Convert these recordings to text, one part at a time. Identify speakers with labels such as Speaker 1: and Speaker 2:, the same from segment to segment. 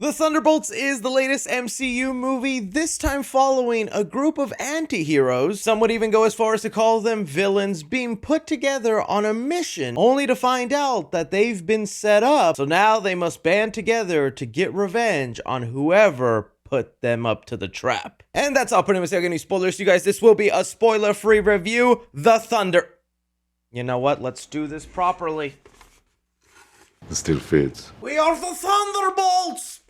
Speaker 1: The Thunderbolts is the latest MCU movie, this time following a group of anti-heroes, some would even go as far as to call them villains, being put together on a mission, only to find out that they've been set up, so now they must band together to get revenge on whoever put them up to the trap. And that's all pretty much there. Any spoilers, you guys? This will be a spoiler-free review. You know what? Let's do this properly.
Speaker 2: It still fits.
Speaker 1: We are the Thunderbolts!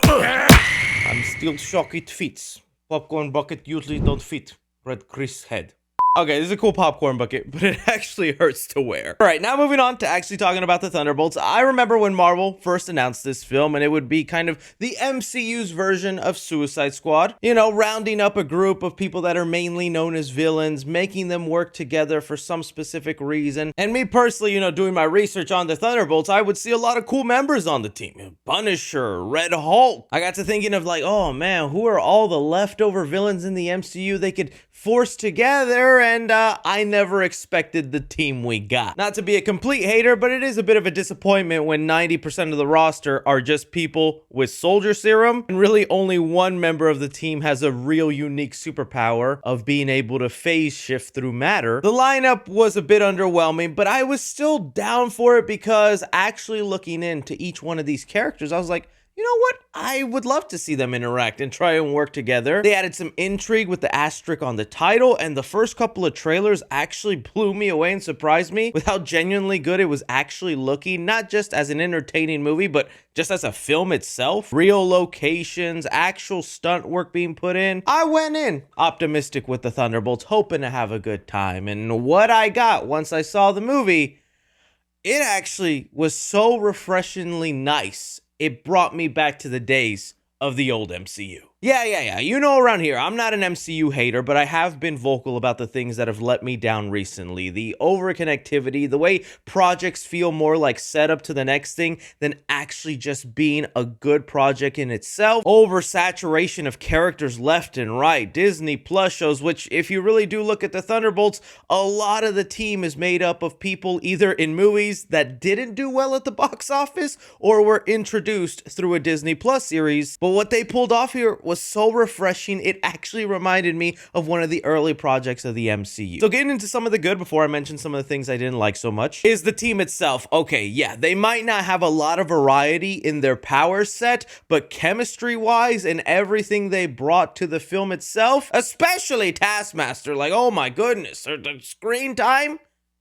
Speaker 1: I'm still shocked it fits. Popcorn bucket usually don't fit. Red Chris head. Okay, this is a cool popcorn bucket, but it actually hurts to wear. All right, now moving on to actually talking about the Thunderbolts. I remember when Marvel first announced this film, and it would be kind of the MCU's version of Suicide Squad. You know, rounding up a group of people that are mainly known as villains, making them work together for some specific reason. And me personally, you know, doing my research on the Thunderbolts, I would see a lot of cool members on the team. Punisher, Red Hulk. I got to thinking of like, oh man, who are all the leftover villains in the MCU they could force together? And I never expected the team we got. Not to be a complete hater, but it is a bit of a disappointment when 90% of the roster are just people with soldier serum, and really only one member of the team has a real unique superpower of being able to phase shift through matter. The lineup was a bit underwhelming, but I was still down for it because actually looking into each one of these characters, I was like, you know what? I would love to see them interact and try and work together. They added some intrigue with the asterisk on the title, and the first couple of trailers actually blew me away and surprised me with how genuinely good it was actually looking, not just as an entertaining movie, but just as a film itself. Real locations, actual stunt work being put in. I went in optimistic with the Thunderbolts, hoping to have a good time, and what I got once I saw the movie, it actually was so refreshingly nice. It brought me back to the days of the old MCU. Yeah. You know, around here, I'm not an MCU hater, but I have been vocal about the things that have let me down recently. The overconnectivity, the way projects feel more like setup to the next thing than actually just being a good project in itself. Oversaturation of characters left and right. Disney Plus shows, which if you really do look at the Thunderbolts, a lot of the team is made up of people either in movies that didn't do well at the box office or were introduced through a Disney Plus series. But what they pulled off here was so refreshing, it actually reminded me of one of the early projects of the MCU. So getting into some of the good before I mention some of the things I didn't like so much is the team itself. Okay, yeah, they might not have a lot of variety in their power set, but chemistry-wise and everything they brought to the film itself, especially Taskmaster, like, oh my goodness, the screen time,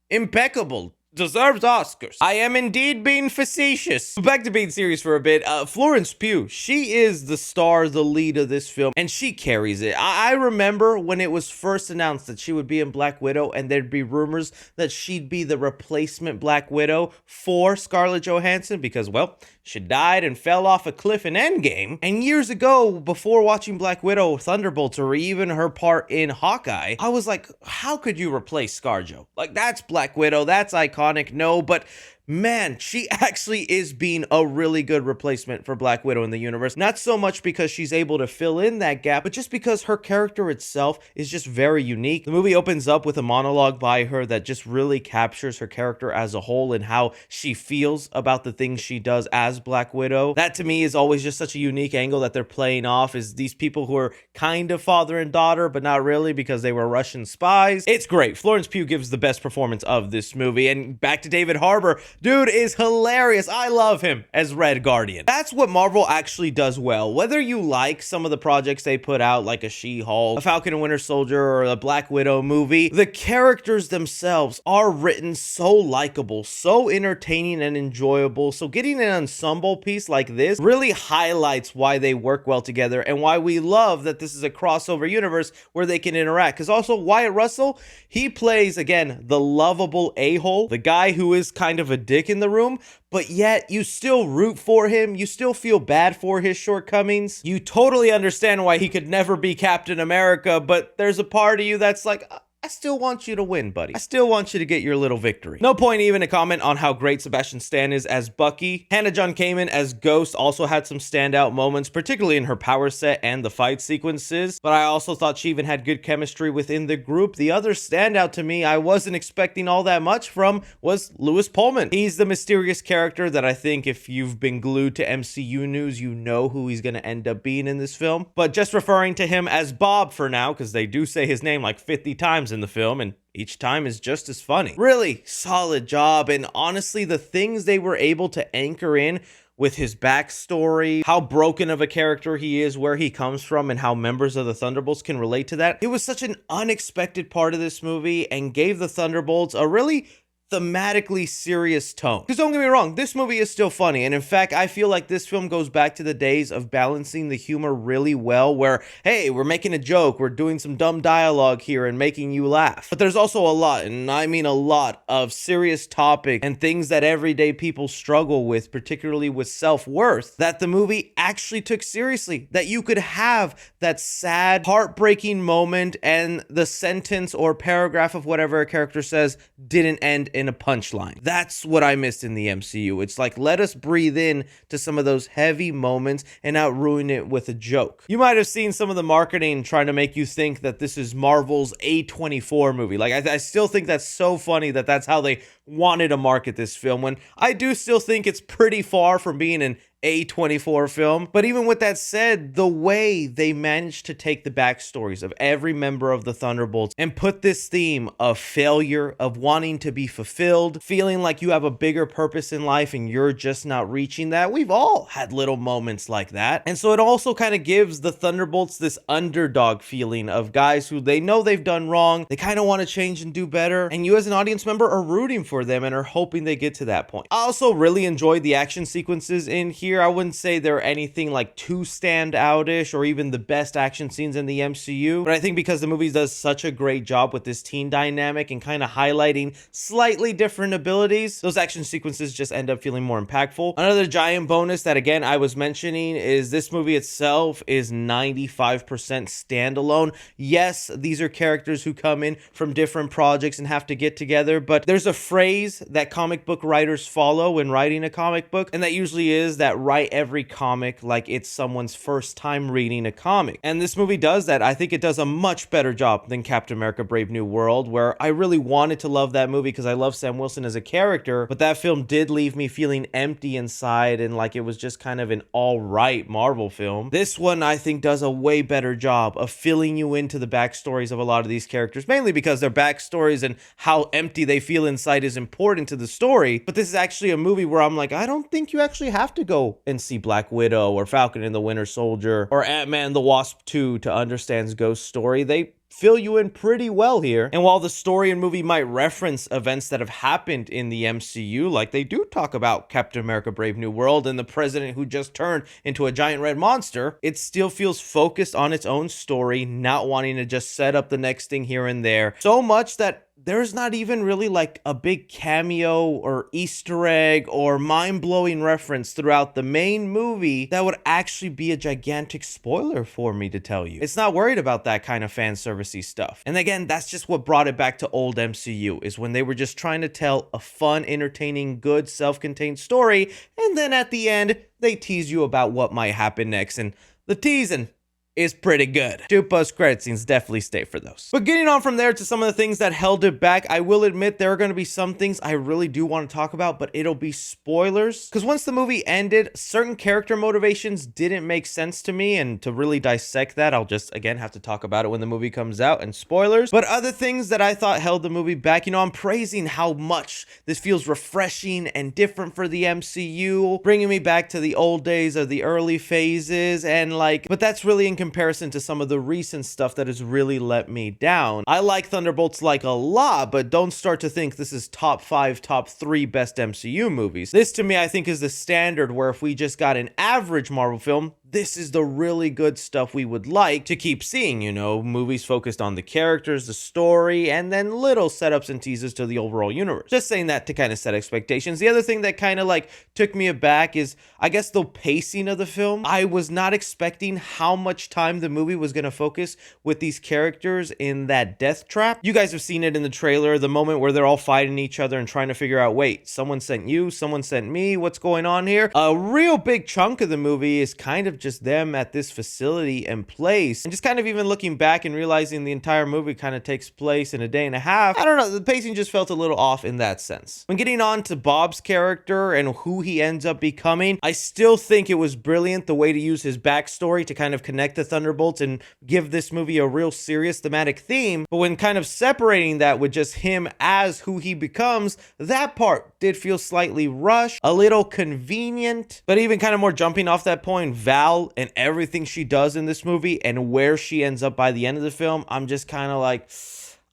Speaker 1: impeccable. Deserves Oscars. I am indeed being facetious. Back to being serious for a bit. Florence Pugh, she is the star, the lead of this film, and she carries it. I remember when it was first announced that she would be in Black Widow, and there'd be rumors that she'd be the replacement Black Widow for Scarlett Johansson because, well, she died and fell off a cliff in Endgame. And years ago, before watching Black Widow, Thunderbolts, or even her part in Hawkeye, I was like, how could you replace ScarJo? Like, that's Black Widow, that's iconic. No, but man, she actually is being a really good replacement for Black Widow in the universe. Not so much because she's able to fill in that gap, but just because her character itself is just very unique. The movie opens up with a monologue by her that just really captures her character as a whole and how she feels about the things she does as Black Widow. That to me is always just such a unique angle that they're playing off, is these people who are kind of father and daughter, but not really because they were Russian spies. It's great. Florence Pugh gives the best performance of this movie. And back to David Harbour. Dude is hilarious. I love him as Red Guardian. That's what Marvel actually does well. Whether you like some of the projects they put out, like a She-Hulk, a Falcon and Winter Soldier, or a Black Widow movie, the characters themselves are written so likable, so entertaining and enjoyable. So getting an ensemble piece like this really highlights why they work well together and why we love that this is a crossover universe where they can interact. Because also Wyatt Russell, he plays, again, the lovable a-hole, the guy who is kind of a dick in the room, but yet you still root for him, you still feel bad for his shortcomings. You totally understand why he could never be Captain America, but there's a part of you that's like, I still want you to win, buddy. I still want you to get your little victory. No point even to comment on how great Sebastian Stan is as Bucky. Hannah John Kamen as Ghost also had some standout moments, particularly in her power set and the fight sequences, but I also thought she even had good chemistry within the group. The other standout to me I wasn't expecting all that much from was Lewis Pullman. He's the mysterious character that I think if you've been glued to MCU news, you know who he's going to end up being in this film. But just referring to him as Bob for now, because they do say his name like 50 times in the film, and each time is just as funny. Really solid job, and honestly, the things they were able to anchor in with his backstory, how broken of a character he is, where he comes from, and how members of the Thunderbolts can relate to that. It was such an unexpected part of this movie and gave the Thunderbolts a really thematically serious tone. Because don't get me wrong, this movie is still funny, and in fact, I feel like this film goes back to the days of balancing the humor really well, where, hey, we're making a joke, we're doing some dumb dialogue here and making you laugh. But there's also a lot, and I mean a lot, of serious topic and things that everyday people struggle with, particularly with self-worth, that the movie actually took seriously. That you could have that sad, heartbreaking moment and the sentence or paragraph of whatever a character says didn't end in a punchline. That's what I missed in the MCU. It's like, let us breathe in to some of those heavy moments and not ruin it with a joke. You might have seen some of the marketing trying to make you think that this is Marvel's A24 movie. Like, I still think that's so funny that that's how they wanted to market this film, when I do still think it's pretty far from being an A24 film. But even with that said, the way they managed to take the backstories of every member of the Thunderbolts and put this theme of failure, of wanting to be fulfilled, feeling like you have a bigger purpose in life and you're just not reaching that. We've all had little moments like that. And so it also kind of gives the Thunderbolts this underdog feeling of guys who they know they've done wrong, they kind of want to change and do better, and you as an audience member are rooting for them and are hoping they get to that point. I also really enjoyed the action sequences in here. I wouldn't say they're anything like too standout-ish or even the best action scenes in the MCU, but I think because the movie does such a great job with this teen dynamic and kind of highlighting slightly different abilities, those action sequences just end up feeling more impactful. Another giant bonus that, again, I was mentioning is this movie itself is 95% standalone. Yes, these are characters who come in from different projects and have to get together, but there's a phrase that comic book writers follow when writing a comic book, and that usually is that write every comic like it's someone's first time reading a comic. And this movie does that. I think it does a much better job than Captain America Brave New World, where I really wanted to love that movie because I love Sam Wilson as a character, but that film did leave me feeling empty inside and like it was just kind of an all-right Marvel film. This one, I think, does a way better job of filling you into the backstories of a lot of these characters, mainly because their backstories and how empty they feel inside is important to the story. But this is actually a movie where I'm like, I don't think you actually have to go and see Black Widow or Falcon and the Winter Soldier or Ant-Man and the Wasp 2 to understand Ghost's story. They fill you in pretty well here. And while the story and movie might reference events that have happened in the MCU, like they do talk about Captain America Brave New World and the president who just turned into a giant red monster, it still feels focused on its own story, not wanting to just set up the next thing here and there. So much that there's not even really like a big cameo or Easter egg or mind-blowing reference throughout the main movie that would actually be a gigantic spoiler for me to tell you. It's not worried about that kind of fan servicey stuff. And again, that's just what brought it back to old MCU, is when they were just trying to tell a fun, entertaining, good, self-contained story, and then at the end, they tease you about what might happen next, and the teasing is pretty good. 2 post-credit scenes definitely stay for those. But getting on from there to some of the things that held it back, I will admit there are going to be some things I really do want to talk about, but it'll be spoilers. Because once the movie ended, certain character motivations didn't make sense to me, and to really dissect that, I'll just, again, have to talk about it when the movie comes out, and spoilers. But other things that I thought held the movie back, you know, I'm praising how much this feels refreshing and different for the MCU, bringing me back to the old days of the early phases, and like, but that's really in comparison to some of the recent stuff that has really let me down. I like Thunderbolts like a lot, but don't start to think this is top 5, top 3 best MCU movies. This to me, I think, is the standard where if we just got an average Marvel film, this is the really good stuff we would like to keep seeing, you know, movies focused on the characters, the story, and then little setups and teases to the overall universe. Just saying that to kind of set expectations. The other thing that kind of like took me aback is, I guess, the pacing of the film. I was not expecting how much time the movie was going to focus with these characters in that death trap. You guys have seen it in the trailer, the moment where they're all fighting each other and trying to figure out, wait, someone sent you, someone sent me, what's going on here? A real big chunk of the movie is kind of just them at this facility and place, and just kind of even looking back and realizing the entire movie kind of takes place in a day and a half. I don't know, the pacing just felt a little off in that sense. When getting on to Bob's character and who he ends up becoming, I still think it was brilliant the way to use his backstory to kind of connect the Thunderbolts and give this movie a real serious thematic theme. But when kind of separating that with just him as who he becomes, that part did feel slightly rushed, a little convenient. But even kind of more jumping off that point, Val and everything she does in this movie and where she ends up by the end of the film, I'm just kind of like,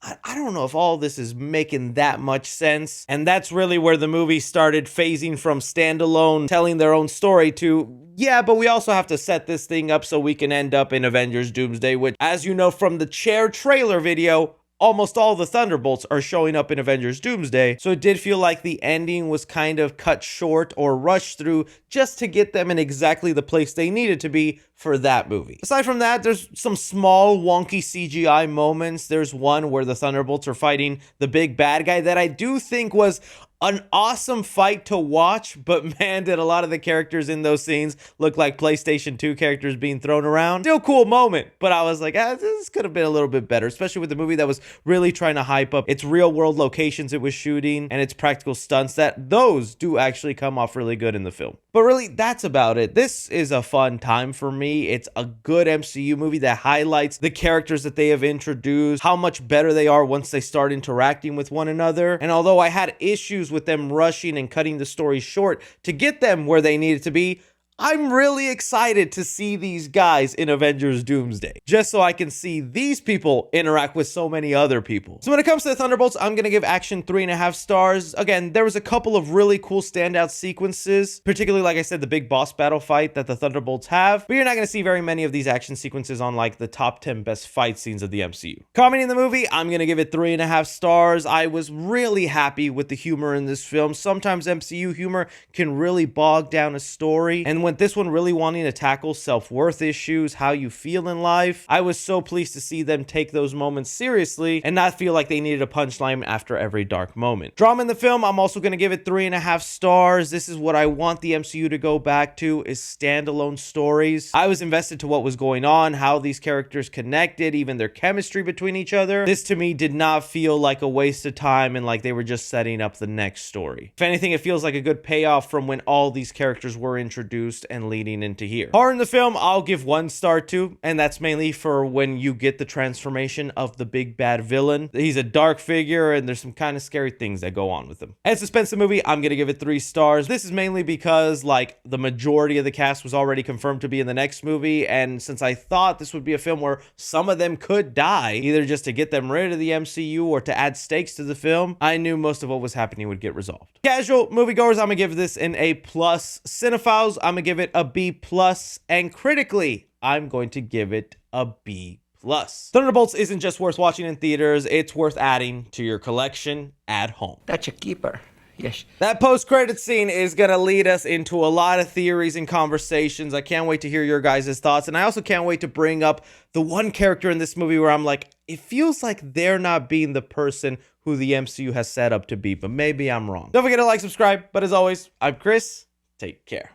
Speaker 1: I don't know if all this is making that much sense. And that's really where the movie started phasing from standalone, telling their own story, to, yeah, but we also have to set this thing up so we can end up in Avengers Doomsday, which, as you know from the Chair trailer video, almost all the Thunderbolts are showing up in Avengers Doomsday. So it did feel like the ending was kind of cut short or rushed through just to get them in exactly the place they needed to be for that movie. Aside from that, there's some small wonky CGI moments. There's one where the Thunderbolts are fighting the big bad guy that I do think was an awesome fight to watch, but man, did a lot of the characters in those scenes look like PlayStation 2 characters being thrown around. Still cool moment, but I was like, this could have been a little bit better, especially with the movie that was really trying to hype up its real world locations it was shooting and its practical stunts, that those do actually come off really good in the film. But really, that's about it. This is a fun time for me. It's a good MCU movie that highlights the characters that they have introduced, how much better they are once they start interacting with one another. And although I had issues with them rushing and cutting the story short to get them where they needed to be, I'm really excited to see these guys in Avengers Doomsday, just so I can see these people interact with so many other people. So when it comes to the Thunderbolts, I'm going to give action 3.5 stars. Again, there was a couple of really cool standout sequences, particularly, like I said, the big boss battle fight that the Thunderbolts have, but you're not going to see very many of these action sequences on like the top 10 best fight scenes of the MCU. Commenting the movie, I'm going to give it 3.5 stars. I was really happy with the humor in this film. Sometimes MCU humor can really bog down a story, and with this one really wanting to tackle self-worth issues, how you feel in life, I was so pleased to see them take those moments seriously and not feel like they needed a punchline after every dark moment. Drama in the film, I'm also going to give it 3.5 stars. This is what I want the MCU to go back to, is standalone stories. I was invested to what was going on, how these characters connected, even their chemistry between each other. This to me did not feel like a waste of time and like they were just setting up the next story. If anything, it feels like a good payoff from when all these characters were introduced and leading into here. Horror in the film, I'll give 1 star to, and that's mainly for when you get the transformation of the big bad villain. He's a dark figure and there's some kind of scary things that go on with him. And suspense the movie, I'm gonna give it 3 stars. This is mainly because like the majority of the cast was already confirmed to be in the next movie, and since I thought this would be a film where some of them could die, either just to get them rid of the MCU or to add stakes to the film, I knew most of what was happening would get resolved. Casual moviegoers, I'm gonna give this an A+. Cinephiles, I'm gonna give it a B+, and critically, I'm going to give it a B+. Thunderbolts isn't just worth watching in theaters, it's worth adding to your collection at home.
Speaker 3: That's a keeper. Yes.
Speaker 1: That post-credit scene is going to lead us into a lot of theories and conversations. I can't wait to hear your guys' thoughts, and I also can't wait to bring up the one character in this movie where I'm like, it feels like they're not being the person who the MCU has set up to be, but maybe I'm wrong. Don't forget to like, subscribe, but as always, I'm Chris. Take care.